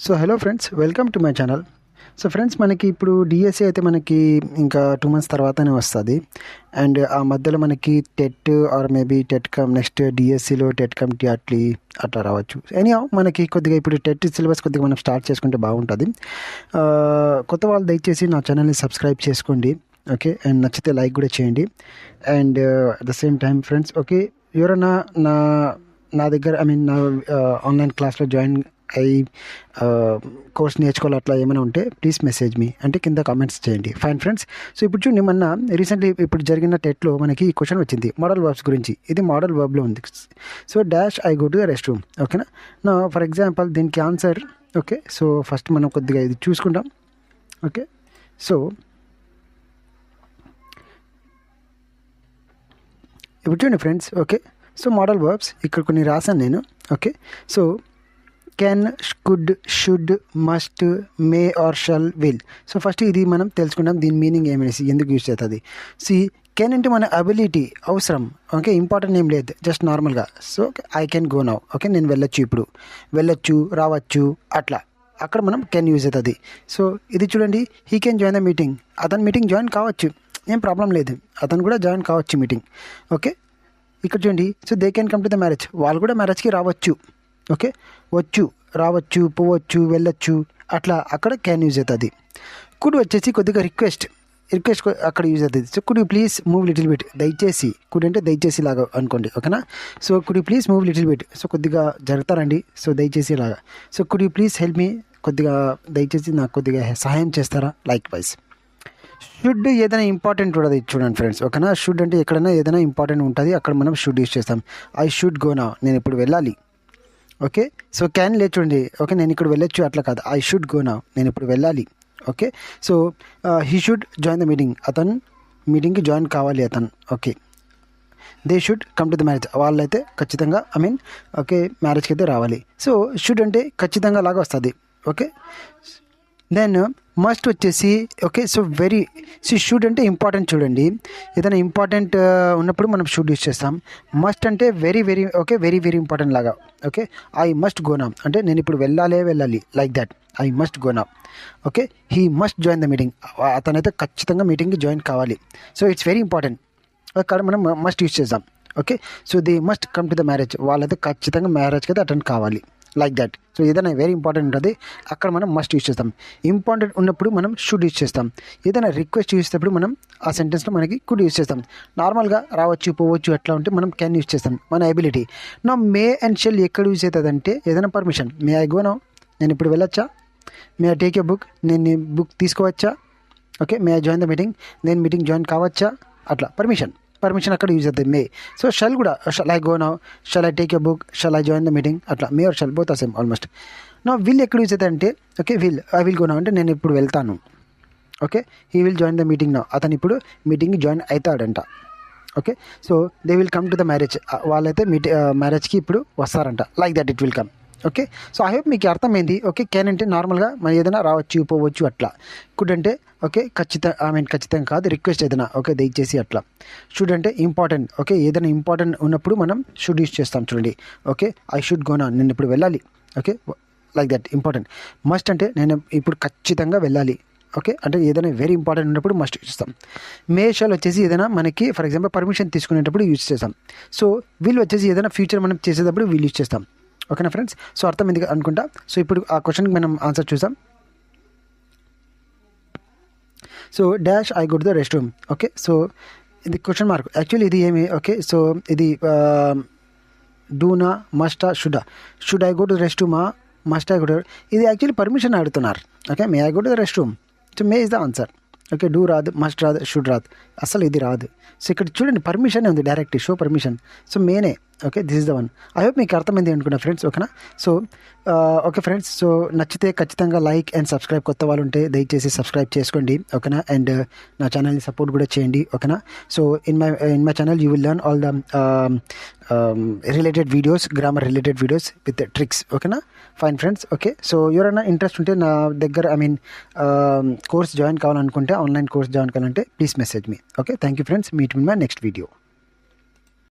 So hello friends, welcome to my channel. So friends, మనకి ఇప్పుడు DSC అయితే మనకి ఇంకా 2 months తర్వాతనే వస్తుంది. అండ్ ఆ మధ్యలో మనకి TET or maybe TET come next డిఎస్సిలో టెట్ కమ్ టిఆర్టీ అట్లా రావచ్చు. ఎనీహౌ మనకి కొద్దిగా ఇప్పుడు టెట్ సిలబస్ కొద్దిగా మనం స్టార్ట్ చేసుకుంటే బాగుంటుంది. కొత్త వాళ్ళు దయచేసి నా ఛానల్ని సబ్స్క్రైబ్ చేసుకోండి. ఓకే, అండ్ నచ్చితే లైక్ కూడా చేయండి. And at the same time friends, okay, ఎవరైనా నా దగ్గర నా ఆన్లైన్ క్లాస్లో జాయిన్ అయ్యి కోర్స్ నేర్చుకోవాలి అట్లా ఏమైనా ఉంటే ప్లీజ్ మెసేజ్ మీ, అంటే కింద కామెంట్స్ చేయండి. Fine friends. సో ఇప్పుడు చూడండి, మొన్న రీసెంట్లీ ఇప్పుడు జరిగిన టెట్లో మనకి ఈ క్వశ్చన్ వచ్చింది మోడల్ వర్బ్స్ గురించి. ఇది మోడల్ వర్బ్లో ఉంది. So dash I go to the rest room. ఓకేనా. నా ఫర్ ఎగ్జాంపుల్ దీనికి ఆన్సర్, ఓకే, సో ఫస్ట్ మనం కొద్దిగా ఇది చూసుకుంటాం. ఓకే, సో ఇప్పుడు చూడండి friends. Okay, so modal verbs ఇక్కడ కొన్ని రాశాను నేను. Okay, so can, could, should, must, May or shall, will. So first ఇది మనం తెలుసుకుంటాం దీని మీనింగ్ ఏమనేసి, ఎందుకు యూజ్ అవుతుంది. సి కెన్ అంటే మన అబిలిటీ, అవసరం. ఓకే, ఇంపార్టెంట్ ఏం లేదు, జస్ట్ నార్మల్గా. So I can go now. Okay, నేను వెళ్ళొచ్చు, ఇప్పుడు వెళ్ళొచ్చు, రావచ్చు, అట్లా అక్కడ మనం కెన్ యూజ్ అవుతుంది. సో ఇది చూడండి, he can join the meeting. అతను మీటింగ్ జాయిన్ కావచ్చు, ఏం ప్రాబ్లం లేదు, అతను కూడా జాయిన్ కావచ్చు మీటింగ్. ఓకే, ఇక్కడ చూడండి, so they can come to the marriage. వాళ్ళు కూడా మ్యారేజ్కి రావచ్చు. ఓకే, వచ్చు, రావచ్చు, పోవచ్చు, వెళ్ళొచ్చు, అట్లా అక్కడ క్యాన్ యూజ్ అవుతుంది. కుడ్ వచ్చేసి కొద్దిగా రిక్వెస్ట్ అక్కడ యూజ్ అవుతుంది. So could you please move little bit. దయచేసి, కుడ్ అంటే దయచేసి లాగా అనుకోండి. ఓకేనా. So could you please move little bit. So కొద్దిగా జరుగుతారండి, సో దయచేసి లాగా. So could you please help me, కొద్దిగా దయచేసి నాకు కొద్దిగా సహాయం చేస్తారా, లైక్ వైజ్. షుడ్ ఏదైనా ఇంపార్టెంట్ ఉంటుంది చూడండి ఫ్రెండ్స్. ఓకేనా. షుడ్ అంటే ఎక్కడైనా ఏదైనా ఇంపార్టెంట్ ఉంటుంది, అక్కడ మనం షుడ్ యూజ్ చేస్తాం. ఐ షుడ్ గో నౌ, నేను ఇప్పుడు వెళ్ళాలి. ఓకే, సో క్యాన్ లేదు చూడండి. ఓకే, నేను ఇక్కడ వెళ్ళొచ్చు, అట్లా కాదు. ఐ షుడ్ గో నౌ, నేను ఇప్పుడు వెళ్ళాలి. Okay, so he should join the meeting. అతను మీటింగ్కి జాయిన్ కావాలి అతను. Okay, they should come to the marriage. వాళ్ళైతే ఖచ్చితంగా ఓకే మ్యారేజ్కి అయితే రావాలి. సో షుడ్ అంటే ఖచ్చితంగా లాగా వస్తుంది. ఓకే, దెన్ మస్ట్ వచ్చేసి, ఓకే, సో షుడ్ అంటే ఇంపార్టెంట్ చూడండి. ఏదైనా ఇంపార్టెంట్ ఉన్నప్పుడు మనం షుడ్ యూజ్ చేస్తాం. మస్ట్ అంటే వెరీ వెరీ ఇంపార్టెంట్ లాగా. Okay, I must go now అంటే నేను ఇప్పుడు వెళ్ళాలి, like that. I must go now. Okay, he must join the meeting. అతనైతే ఖచ్చితంగా మీటింగ్కి జాయిన్ కావాలి. సో ఇట్స్ వెరీ ఇంపార్టెంట్, అక్కడ మనం మస్ట్ యూజ్ చేస్తాం. Okay, so they must come to the marriage. వాళ్ళైతే ఖచ్చితంగా మ్యారేజ్కి అయితే అటెండ్ కావాలి, లైక్ దట్. సో ఏదైనా వెరీ ఇంపార్టెంట్ ఉంటుంది, అక్కడ మనం మస్ట్ యూజ్ చేస్తాం. ఇంపార్టెంట్ ఉన్నప్పుడు మనం షుడ్ యూజ్ చేస్తాం. ఏదైనా రిక్వెస్ట్ చేసేటప్పుడు మనం ఆ సెంటెన్స్లో మనకి కుడ్ యూజ్ చేస్తాం. నార్మల్గా రావచ్చు, పోవచ్చు, ఎట్లా ఉంటే మనం క్యాన్ యూజ్ చేస్తాం, మన ఎబిలిటీ. నా మే అండ్ షెల్ ఎక్కడ యూజ్ అవుతుంది అంటే ఏదైనా permission. May I go now, నేను ఇప్పుడు వెళ్ళొచ్చా. May I take a book, నేను బుక్ తీసుకోవచ్చా. Okay, may I join the meeting, నేను మీటింగ్ జాయిన్ కావచ్చా, అట్లా పర్మిషన్ అక్కడ యూజ్ అవుతుంది. మే. సో షల్ కూడా, shall I go now, shall I take a book, shall I join the meeting, అట్లా may or shall both are same almost. నా will ఎక్కడ use అవుతుంది అంటే, okay, I will go now అంటే నేను ఇప్పుడు వెళ్తాను. Okay, he will join the meeting now, అతను ఇప్పుడు మీటింగ్కి జాయిన్ అవుతాడంట. Okay, so they will come to the marriage. వాళ్ళైతే మ్యారేజ్కి ఇప్పుడు వస్తారంట, like that it will come. Okay, so I hope మీకు అర్థమైంది. ఓకే, క్యాన్ అంటే నార్మల్గా మనం ఏదైనా రావచ్చు, పోవచ్చు, అట్లా. కుడ్ అంటే ఓకే ఖచ్చితంగా కాదు, రిక్వెస్ట్ ఏదైనా, ఓకే, దయచేసి, అట్లా. షుడ్ అంటే ఇంపార్టెంట్. ఓకే, ఏదైనా ఇంపార్టెంట్ ఉన్నప్పుడు మనం షుడ్ యూజ్ చేస్తాం చూడండి. Okay, I should go now, నేను ఇప్పుడు వెళ్ళాలి. Okay, like that, important. Must అంటే నేను ఇప్పుడు ఖచ్చితంగా వెళ్ళాలి. ఓకే, అంటే ఏదైనా వెరీ ఇంపార్టెంట్ ఉన్నప్పుడు మస్ట్ యూజ్ చేస్తాం. మే షల్ వచ్చేసి ఏదైనా మనకి ఫర్ ఎగ్జాంపుల్ పర్మిషన్ తీసుకునేటప్పుడు యూజ్ చేస్తాం. సో విల్ వచ్చేసి ఏదైనా ఫ్యూచర్ మనం చేసేటప్పుడు విల్ యూజ్ చేస్తాం. ఓకేనా ఫ్రెండ్స్. సో అర్థమైంది అనుకుంటా. సో ఇప్పుడు ఆ క్వశ్చన్కి మనం ఆన్సర్ చూసాం. So dash I go to the rest room. Okay, so ఇది క్వశ్చన్ మార్క్. యాక్చువల్లీ ఇది ఏమి, ఓకే, సో ఇది డూనా, మస్టా, should I go to the rest రూమా, మస్ట్ ఐ గో టు. ఇది యాక్చువల్లీ పర్మిషన్ అడుగుతున్నారు. Okay, may I go to the rest room. So may is the answer. Okay, do రాదు, must రాదు, షుడ్ రాదు, అసలు ఇది రాదు. సో ఇక్కడ చూడండి పర్మిషన్ ఉంది, డైరెక్ట్ షో పర్మిషన్. సో మేనే. Okay, this is the one. I hope మీకు అర్థమైంది అనుకున్నా ఫ్రెండ్స్. ఓకేనా. సో ఓకే ఫ్రెండ్స్, సో నచ్చితే ఖచ్చితంగా లైక్ అండ్ సబ్స్క్రైబ్. కొత్త వాళ్ళు ఉంటే దయచేసి సబ్స్క్రైబ్ చేసుకోండి. ఓకేనా. అండ్ నా ఛానల్ని సపోర్ట్ కూడా చేయండి. ఓకేనా. So in my channel you will learn all the related videos, grammar related videos with tricks. ఓకేనా. Fine friends. ఓకే, సో ఎవరైనా ఇంట్రెస్ట్ ఉంటే నా దగ్గర కోర్స్ జాయిన్ కావాలనుకుంటే, ఆన్లైన్ కోర్స్ జాయిన్ కావాలంటే please message me. Okay, thank you friends. Meet in my next video.